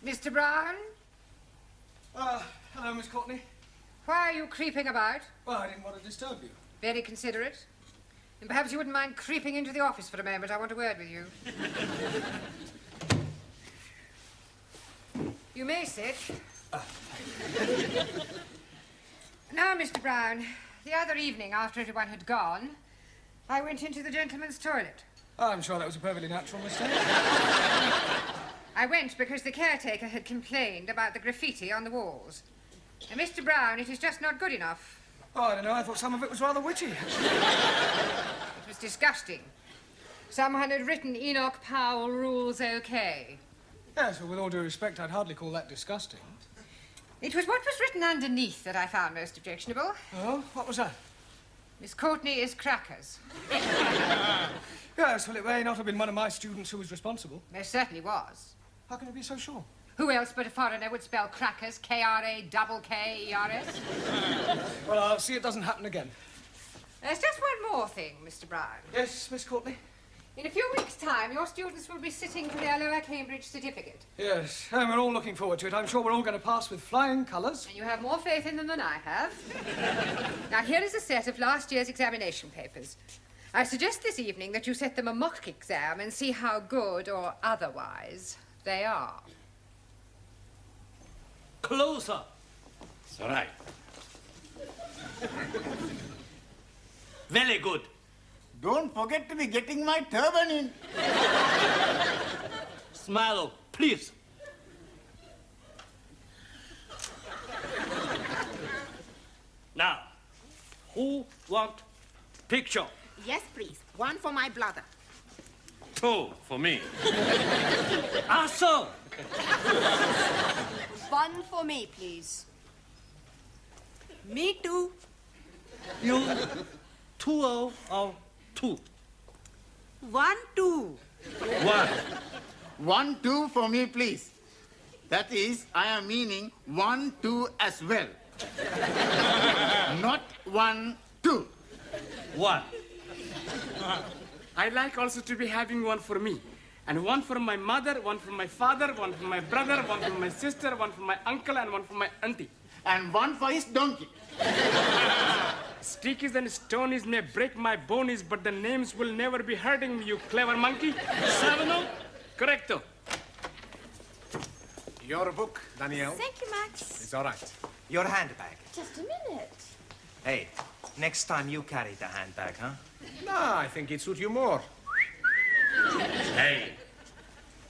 Mr. Brown? Hello, Miss Courtney. Why are you creeping about? Well, I didn't want to disturb you. Very considerate. And perhaps you wouldn't mind creeping into the office for a moment. I want a word with you. You may sit. Now, Mr. Brown, the other evening, after everyone had gone, I went into the gentleman's toilet. I'm sure that was a perfectly natural mistake. I went because the caretaker had complained about the graffiti on the walls. And Mr. Brown, it is just not good enough. Oh, I don't know. I thought some of it was rather witty. It was disgusting. Someone had written Enoch Powell rules okay. Yes, well, with all due respect, I'd hardly call that disgusting. It was what was written underneath that I found most objectionable. Oh, what was that? Miss Courtney is crackers. Yes, well, it may not have been one of my students who was responsible. There certainly was. How can you be so sure? Who else but a foreigner would spell crackers, K-R-A-K-K-E-R-S? Well, I'll see it doesn't happen again. There's just one more thing, Mr. Brown. Yes, Miss Courtney? In a few weeks' time, your students will be sitting for their lower Cambridge certificate. Yes, and we're all looking forward to it. I'm sure we're all going to pass with flying colours. And you have more faith in them than I have. Now, here is a set of last year's examination papers. I suggest this evening that you set them a mock exam and see how good or otherwise they are. Closer. It's all right. Very good. Don't forget to be getting my turban in. Smile, please. Now, who want picture? Yes, please. One for my brother. 2 for me. Awesome. One for me, please. Me too. You 2 or 2? 1, 2. 1. 1, 2 for me, please. That is, I am meaning 1, 2 as well. Not 1, 2. 1. I'd like also to be having one for me. And one for my mother, one for my father, one for my brother, one for my sister, one for my uncle, and one for my auntie. And one for his donkey. Stickies and stonies may break my bonies, but the names will never be hurting me, you clever monkey. Savano? Correcto. Your book, Danielle. Thank you, Max. It's all right. Your handbag. Just a minute. Hey, next time you carry the handbag, huh? No, I think it suits you more. Hey,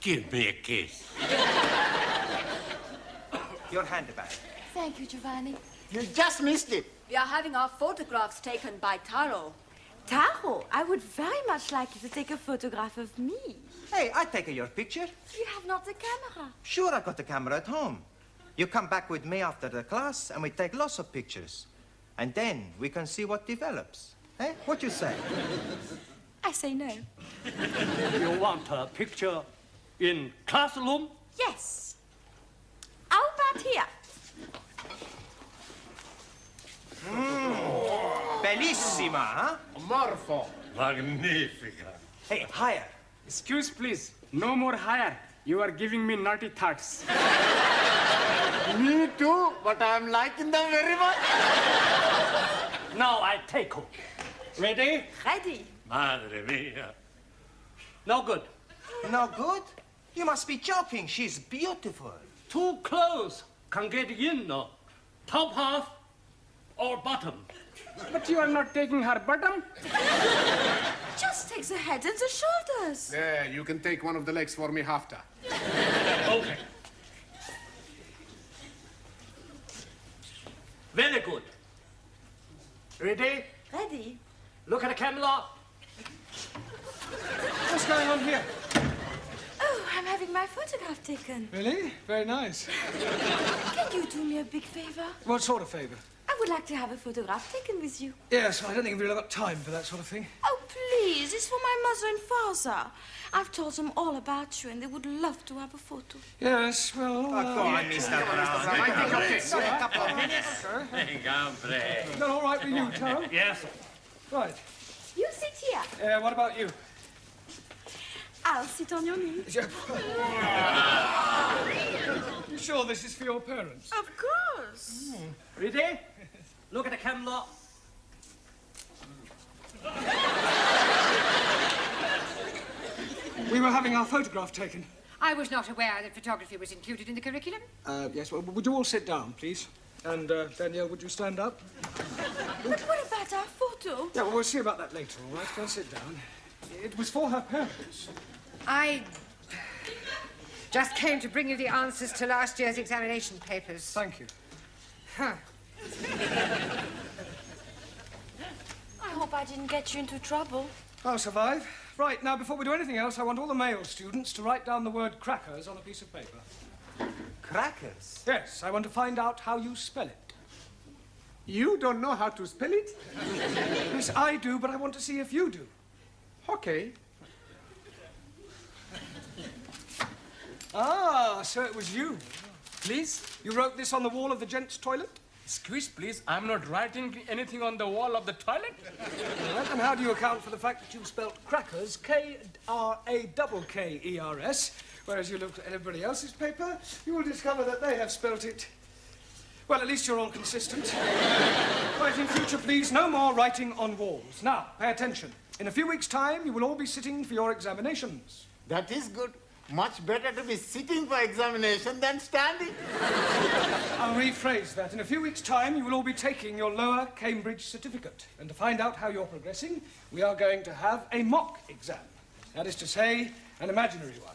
give me a kiss. Your handbag. Thank you, Giovanni. You just missed it. We are having our photographs taken by Taro. Taro, I would very much like you to take a photograph of me. Hey, I take your picture. You have not the camera. Sure, I got the camera at home. You come back with me after the class, and we take lots of pictures. And then we can see what develops. Eh? What you say? I say no. You want a picture in classroom? Yes. How about here? Bellissima, huh? Morpho. Magnifica. Hey, higher. Excuse, please. No more higher. You are giving me naughty thoughts. Me too, but I am liking them very much. Now I take her. Ready? Ready. Madre mia. No good. No good? You must be joking. She's beautiful. Too close. Can't get in. No. Top half or bottom. But you are not taking her bottom? Just take the head and the shoulders. There, you can take one of the legs for me after. Okay. Very good. Ready? Ready. Look at the camera. What's going on here? Oh, I'm having my photograph taken. Really? Very nice. Can you do me a big favor? What sort of favour? I would like to have a photograph taken with you. Yes, I don't think we've really got time for that sort of thing. Oh, please. It's for my mother and father. I've told them all about you, and they would love to have a photo. Yes, well... Go on, Mr. Brown. I think okay. A couple of minutes. Gamble. Is that all right with you, Taro? Yes. Right. You sit here. What about you? I'll sit on your knee. sure this is for your parents? Of course. Ready? Look at the camera. We were having our photograph taken. I was not aware that photography was included in the curriculum. Yes, well, would you all sit down, please? And, Danielle, would you stand up? But what about our photo? Yeah, well, we'll see about that later, all right? Go and sit down. It was for her parents. I just came to bring you the answers to last year's examination papers. Thank you. Huh. I hope I didn't get you into trouble. I'll survive. Right, now, before we do anything else, I want all the male students to write down the word crackers on a piece of paper. Crackers? Yes, I want to find out how you spell it. You don't know how to spell it? Yes, I do, but I want to see if you do. Okay. Ah, so it was you. Please? You wrote this on the wall of the gents' toilet? Squish, please. I'm not writing anything on the wall of the toilet. All right, then how do you account for the fact that you spelt crackers, K-R-A-K-K-E-R-S, whereas you looked at everybody else's paper, you will discover that they have spelt it... Well, at least you're all consistent. Right, in future, please, no more writing on walls. Now, pay attention. In a few weeks' time, you will all be sitting for your examinations. That is good. Much better to be sitting for examination than standing. I'll rephrase that. In a few weeks' time, you will all be taking your lower Cambridge certificate. And to find out how you're progressing, we are going to have a mock exam. That is to say, an imaginary one.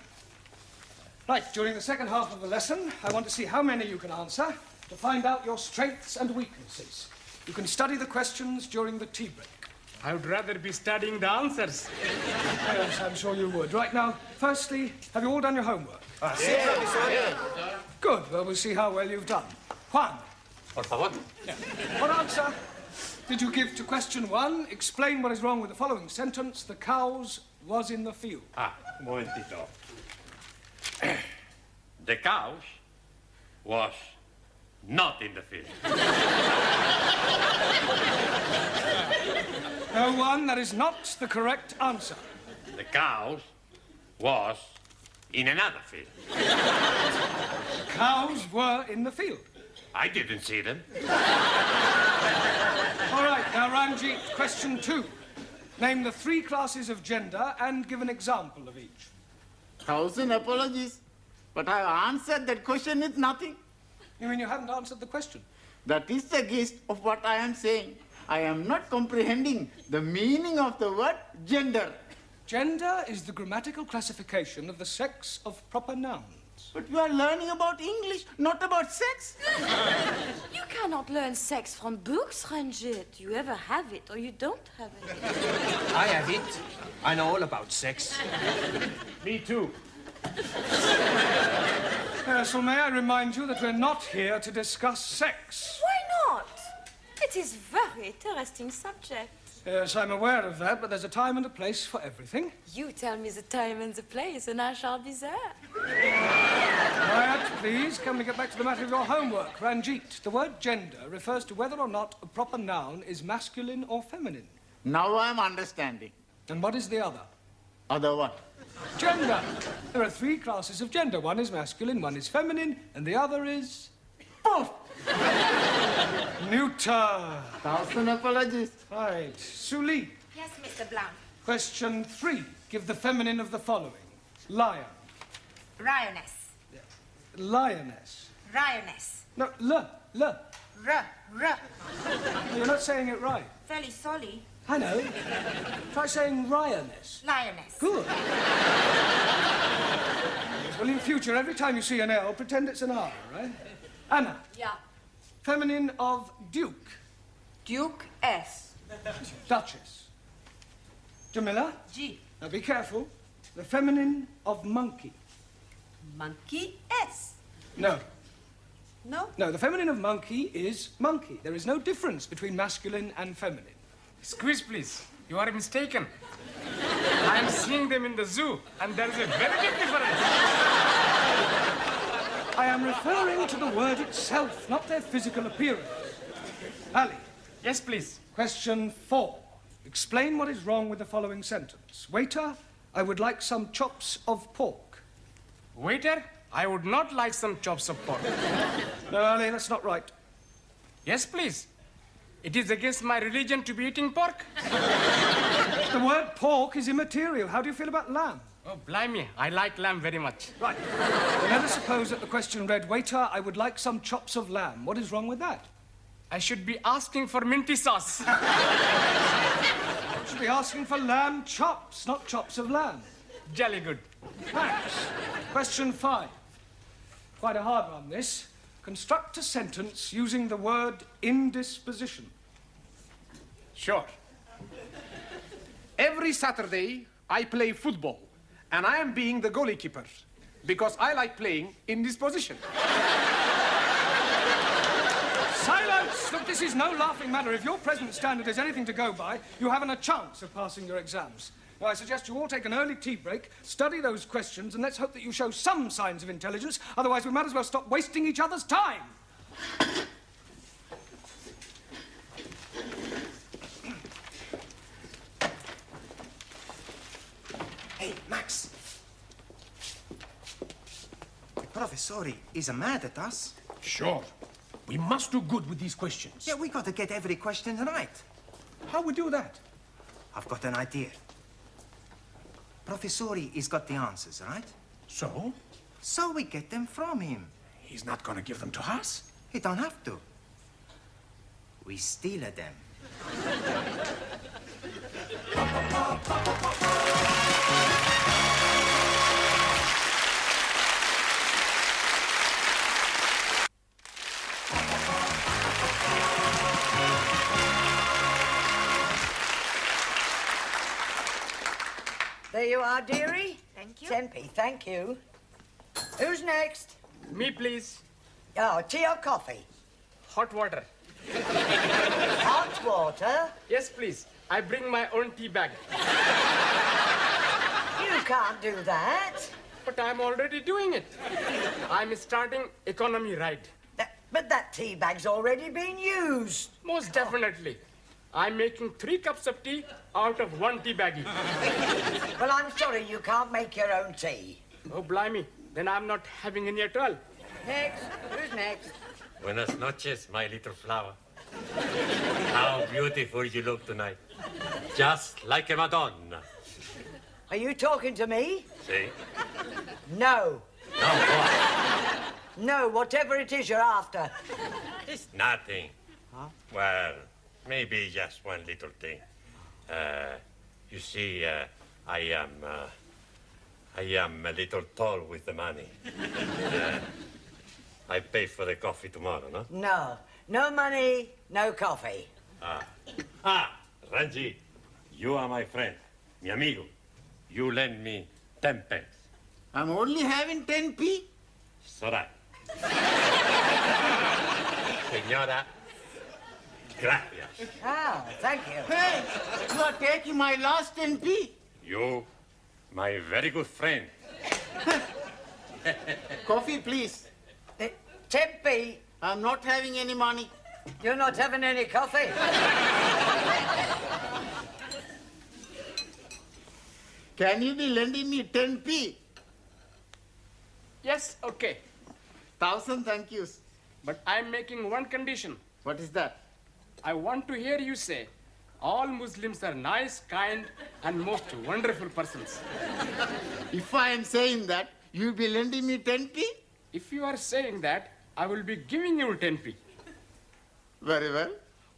Right, during the second half of the lesson, I want to see how many you can answer to find out your strengths and weaknesses. You can study the questions during the tea break. I would rather be studying the answers. Yes, I'm sure you would. Right now, firstly, have you all done your homework? Good. Well, we'll see how well you've done. Juan. Por favor. Yeah. What answer did you give to question 1? Explain what is wrong with the following sentence. The cows was in the field. Ah, un momentito. The cows was not in the field. No, Juan, that is not the correct answer. The cows was in another field. Cows were in the field. I didn't see them. All right, now, Ranjit, question 2. Name the 3 classes of gender and give an example of each. 1,000 apologies. But I answered that question with nothing. You mean you haven't answered the question? That is the gist of what I am saying. I am not comprehending the meaning of the word gender. Gender is the grammatical classification of the sex of proper nouns. But we are learning about English, not about sex. You cannot learn sex from books, Ranjit. You either have it or you don't have it. I have it. I know all about sex. Me too. So may I remind you that we're not here to discuss sex. Why not? It is very interesting subject. Yes, I'm aware of that, but there's a time and a place for everything. You tell me the time and the place, and I shall be there. Quiet, please. Can we get back to the matter of your homework? Ranjit, the word gender refers to whether or not a proper noun is masculine or feminine. Now I am understanding. And what is the other? Other what? Gender. There are 3 classes of gender. One is masculine, one is feminine, and the other is... Poof! neuter. 1,000 apologies. Right. Suli, Yes, Mr. Blount. question 3. Give the feminine of the following. Lion. Lioness. Lioness. Lioness. No, R. You're not saying it right. Fairly sorry. I know. Try saying lioness. Lioness. Good. Well, in future, every time you see an L, pretend it's an R, right? Anna. Yeah. Feminine of duke. Duke S. Duchess. Jamila. G. Now be careful. The feminine of monkey. Monkey S. No. No? No, the feminine of monkey is monkey. There is no difference between masculine and feminine. Squish, please. You are mistaken. I am seeing them in the zoo, and there is a very big difference. I am referring to the word itself, not their physical appearance. Ali. Yes, please. Question 4. Explain what is wrong with the following sentence. Waiter, I would like some chops of pork. Waiter, I would not like some chops of pork. No, Ali, that's not right. Yes, please. It is against my religion to be eating pork. The word pork is immaterial. How do you feel about lamb? Oh, blimey. I like lamb very much. Right. Well, let us suppose that the question read, waiter, I would like some chops of lamb. What is wrong with that? I should be asking for minty sauce. You should be asking for lamb chops, not chops of lamb. Jolly good. Max, question 5. Quite a hard one, this. Construct a sentence using the word indisposition. Sure. Every Saturday, I play football, and I am being the goalkeeper because I like playing in this position. Silence! Look, this is no laughing matter. If your present standard is anything to go by, you haven't a chance of passing your exams. Now, I suggest you all take an early tea break, study those questions, and let's hope that you show some signs of intelligence. Otherwise, we might as well stop wasting each other's time. Hey, Max. The professori is mad at us. Sure. We must do good with these questions. Yeah, we got to get every question right. How we do that? I've got an idea. Professori has got the answers, right? So? So we get them from him. He's not going to give them to us? He don't have to. We steal them. There you are, dearie. Thank you. Tempe, thank you. Who's next? Me, please. Oh, tea or coffee? Hot water. Hot water? Yes, please. I bring my own tea bag. You can't do that. But I'm already doing it. I'm starting economy ride. But that tea bag's already been used. Most definitely. I'm making 3 cups of tea out of 1 tea baggie. Well, I'm sorry you can't make your own tea. Oh, blimey. Then I'm not having any at all. Next. Who's next? Buenas noches, my little flower. How beautiful you look tonight. Just like a Madonna. Are you talking to me? See? No. No, what? No, whatever it is you're after. It's nothing. Huh? Well, maybe just one little thing. You see, I am a little tall with the money. I pay for the coffee tomorrow, no? No. No money, no coffee. Ranji, you are my friend, mi amigo. You lend me 10 pence. I'm only having 10p. It's all right. Señora, gracias. Oh, thank you. Hey, you are taking my last 10p. You, my very good friend. Coffee, please. 10p. I'm not having any money. You're not having any coffee? Can you be lending me 10p? Yes, okay. 1,000 thank yous. But I'm making one condition. What is that? I want to hear you say, all Muslims are nice, kind, and most wonderful persons. If I am saying that, you'll be lending me 10p? If you are saying that, I will be giving you 10p. Very well.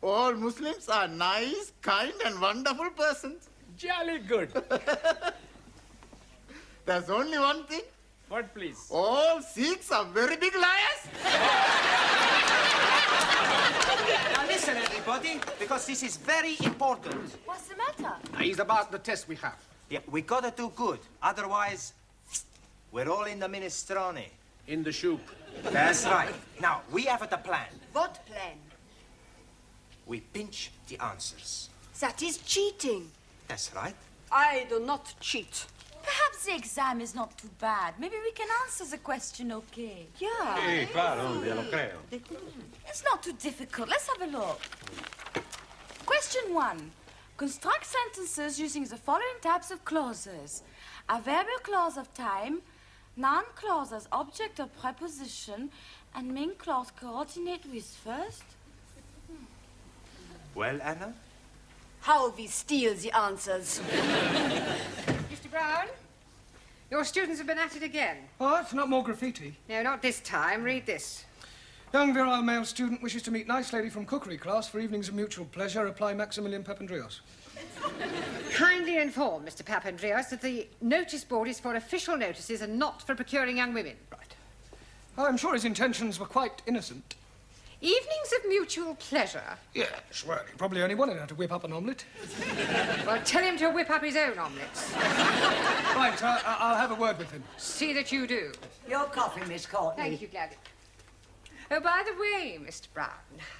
All Muslims are nice, kind, and wonderful persons. Jolly good. There's only one thing. What, please? All Sikhs are very big liars. Now listen, everybody, because this is very important. What's the matter? It's about the test we have. Yeah, we gotta do good. Otherwise, we're all in the minestrone. In the soup. That's right. Now, we have the plan. What plan? We pinch the answers. That is cheating. That's right. I do not cheat. Perhaps the exam is not too bad. Maybe we can answer the question okay. Yeah. Sí, claro, ya lo creo. It's not too difficult. Let's have a look. Question 1. Construct sentences using the following types of clauses. A verbal clause of time, Noun clause as object or preposition, and main clause coordinate with first. Well, Anna? How we steal the answers. Mr. Brown, your students have been at it again. What? Not more graffiti? No, not this time. Read this. Young virile male student wishes to meet nice lady from cookery class for evenings of mutual pleasure. Apply Maximilian Papandreou. Kindly inform Mr. Papandreou that the notice board is for official notices and not for procuring young women. Right. I'm sure his intentions were quite innocent. Evenings of mutual pleasure? Yes, well, he probably only wanted her to whip up an omelette. Well, tell him to whip up his own omelettes. Right, I'll have a word with him. See that you do. Your coffee, Miss Courtney. Thank you, Gladys. Oh, by the way, Mr. Brown,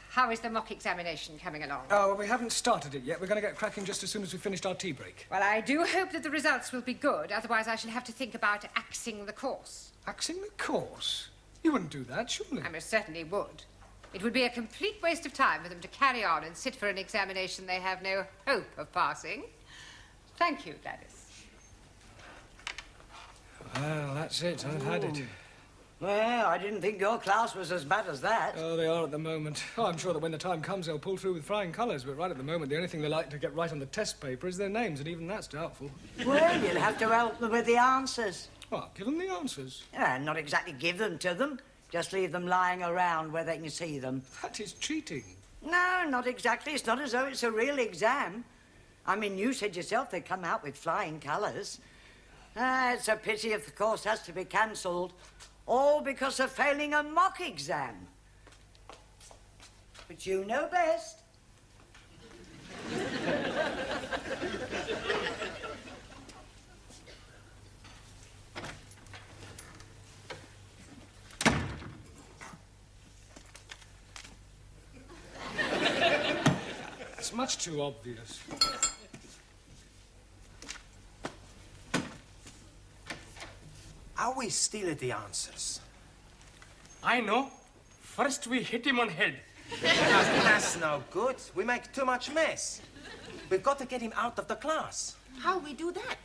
how is the mock examination coming along? Oh, well, we haven't started it yet. We're going to get cracking just as soon as we've finished our tea break. Well, I do hope that the results will be good. Otherwise, I shall have to think about axing the course. Axing the course? You wouldn't do that, surely? I most certainly would. It would be a complete waste of time for them to carry on and sit for an examination they have no hope of passing. Thank you, Gladys. Well, that's it. I've had it. Well, I didn't think your class was as bad as that. Oh, they are at the moment. Oh, I'm sure that when the time comes, they'll pull through with flying colours. But right at the moment, the only thing they like to get right on the test paper is their names, and even that's doubtful. Well, you'll have to help them with the answers. What, give them the answers? Not exactly give them to them. Just leave them lying around where they can see them. That is cheating. No, not exactly. It's not as though it's a real exam. I mean, you said yourself they come out with flying colours. It's a pity if the course has to be cancelled, all because of failing a mock exam. But you know best. It's much too obvious. Are we still at the answers? I know. First we hit him on head. That's no good. We make too much mess. We've got to get him out of the class. How we do that?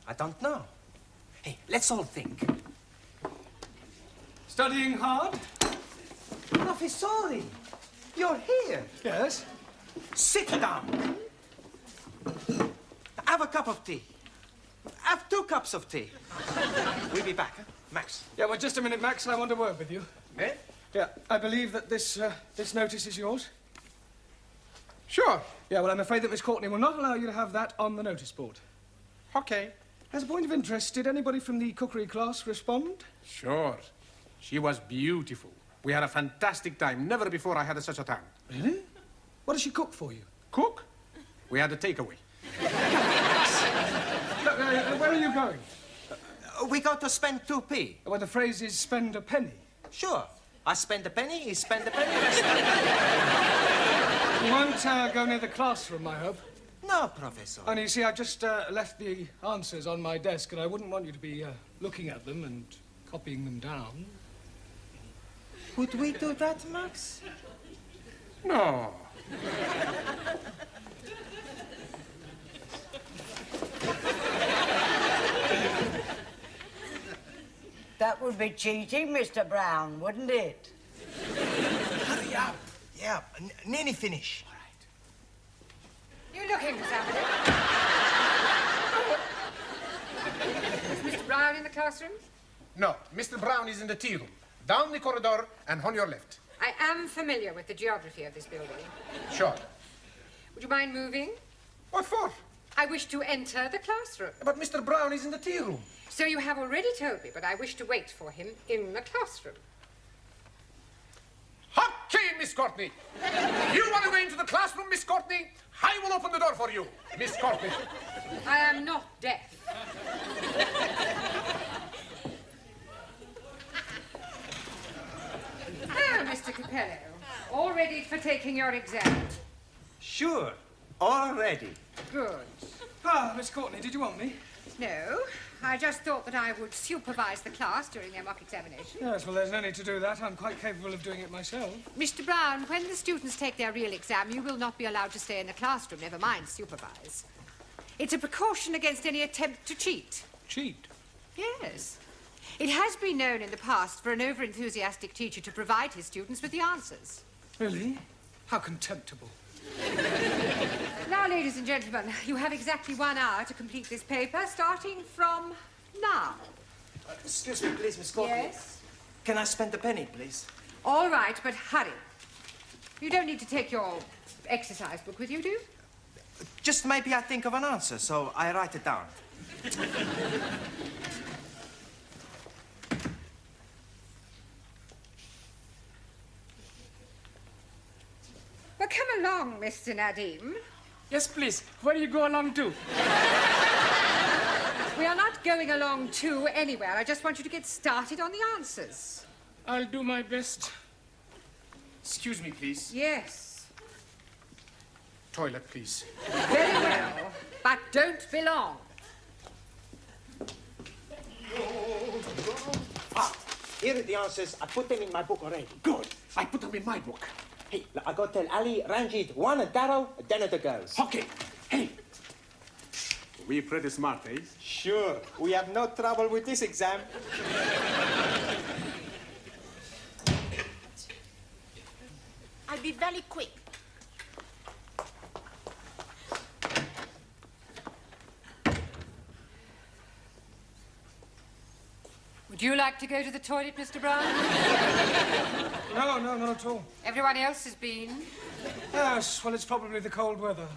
I don't know. Hey, let's all think. Studying hard? Professori, you're here. Yes? Sit down. Have a cup of tea. Have 2 cups of tea. We'll be back, huh? Max. Yeah, well, just a minute, Max. I want to word with you. Eh? Yeah, I believe that this notice is yours. Sure. Yeah, well, I'm afraid that Miss Courtney will not allow you to have that on the notice board. Okay. As a point of interest, did anybody from the cookery class respond? Sure. She was beautiful. We had a fantastic time. Never before I had such a time. Really? What does she cook for you? Cook? We had a takeaway. Look, where are you going? We got to spend 2p. Well, the phrase is spend a penny. Sure. I spend a penny, he spend a penny. You won't go near the classroom, I hope. No, Professor. Only, you see, I've just left the answers on my desk, and I wouldn't want you to be looking at them and copying them down. Would we do that, Max? No. That would be cheating, Mr. Brown, wouldn't it? Hurry up. Yeah, nearly finish. All right. You looking for somebody? Is Mr. Brown in the classroom? No, Mr. Brown is in the tea room. Down the corridor and on your left. I am familiar with the geography of this building. Sure. Would you mind moving? What for? I wish to enter the classroom. But Mr. Brown is in the tea room. So you have already told me, but I wish to wait for him in the classroom. Okay, Miss Courtney. You want to go into the classroom, Miss Courtney? I will open the door for you, Miss Courtney. I am not deaf. Ah, Mr. Capello, all ready for taking your exam? Sure. All ready. Good. Ah, Miss Courtney, did you want me? No, I just thought that I would supervise the class during their mock examination. Yes, well, there's no need to do that. I'm quite capable of doing it myself. Mr. Brown, when the students take their real exam, you will not be allowed to stay in the classroom, never mind supervise. It's a precaution against any attempt to cheat. Cheat? Yes. It has been known in the past for an over-enthusiastic teacher to provide his students with the answers. Really? How contemptible. Now, ladies and gentlemen, you have exactly 1 hour to complete this paper, starting from now. Excuse me, please, Miss Courtney. Yes? Can I spend a penny, please? All right, but hurry. You don't need to take your exercise book with you, do you? Just maybe I think of an answer, so I write it down. Well, come along, Mr. Nadim. Yes, please. Where you go along to? We are not going along to anywhere. I just want you to get started on the answers. I'll do my best. Excuse me, please. Yes. Toilet, please. Very well, but don't be long. Here are the answers. I put them in my book already. Good. I put them in my book. Hey, I got to tell Ali, Ranjit, Juan, and Darrow, then at the girls. Okay. Hey. We pretty smart, eh? Sure. We have no trouble with this exam. I'll be very quick. Would you like to go to the toilet, Mr. Brown? No, not at all. Everyone else has been. Yes, well, it's probably the cold weather.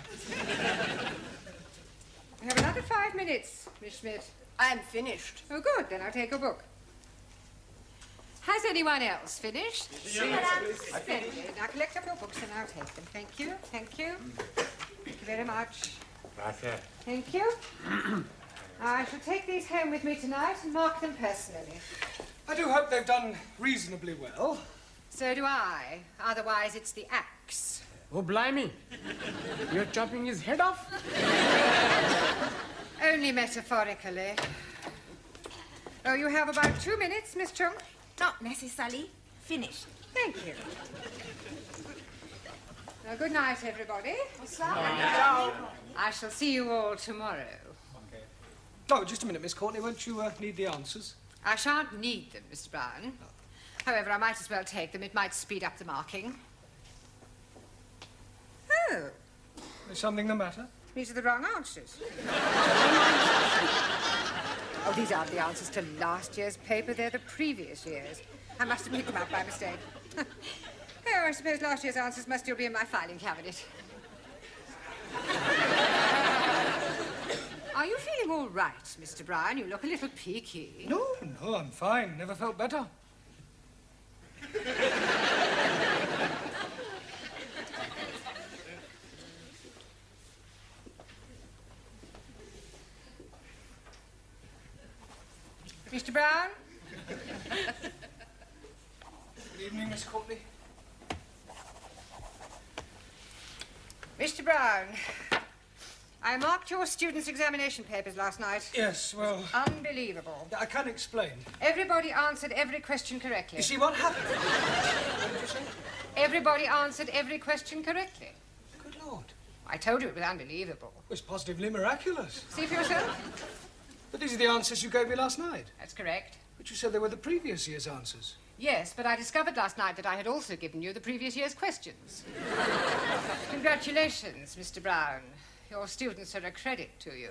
We have another 5 minutes, Miss Schmidt. I am finished. Oh, good. Then I'll take a book. Has anyone else finished? Splendid. Now collect up your books and I'll take them. Thank you. Thank you. Thank you very much. Gracias. Thank you. I shall take these home with me tonight and mark them personally. I do hope they've done reasonably well. So do I. Otherwise, it's the axe. Oh, blimey. You're chopping his head off? Only metaphorically. Oh, you have about 2 minutes, Miss Chung. Not necessarily. Finished. Thank you. Well, good night, everybody. I shall see you all tomorrow. Oh, just a minute, Miss Courtney. Won't you need the answers? I shan't need them, Mr. Brown. However, I might as well take them. It might speed up the marking. Oh. Is something the matter? These are the wrong answers. Oh, these aren't the answers to last year's paper. They're the previous year's. I must have picked them up by mistake. Oh, I suppose last year's answers must still be in my filing cabinet. Are you feeling all right, Mr. Brown? You look a little peaky. No, I'm fine. Never felt better. Mr. Brown? Good evening, Miss Courtney. Mr. Brown, I marked your students' examination papers last night. Yes, well... Unbelievable. I can't explain. Everybody answered every question correctly. You see what happened? What did you say? Everybody answered every question correctly. Good Lord. I told you it was unbelievable. It was positively miraculous. See for yourself? But these are the answers you gave me last night. That's correct. But you said they were the previous year's answers. Yes, but I discovered last night that I had also given you the previous year's questions. Congratulations, Mr. Brown. Your students are a credit to you.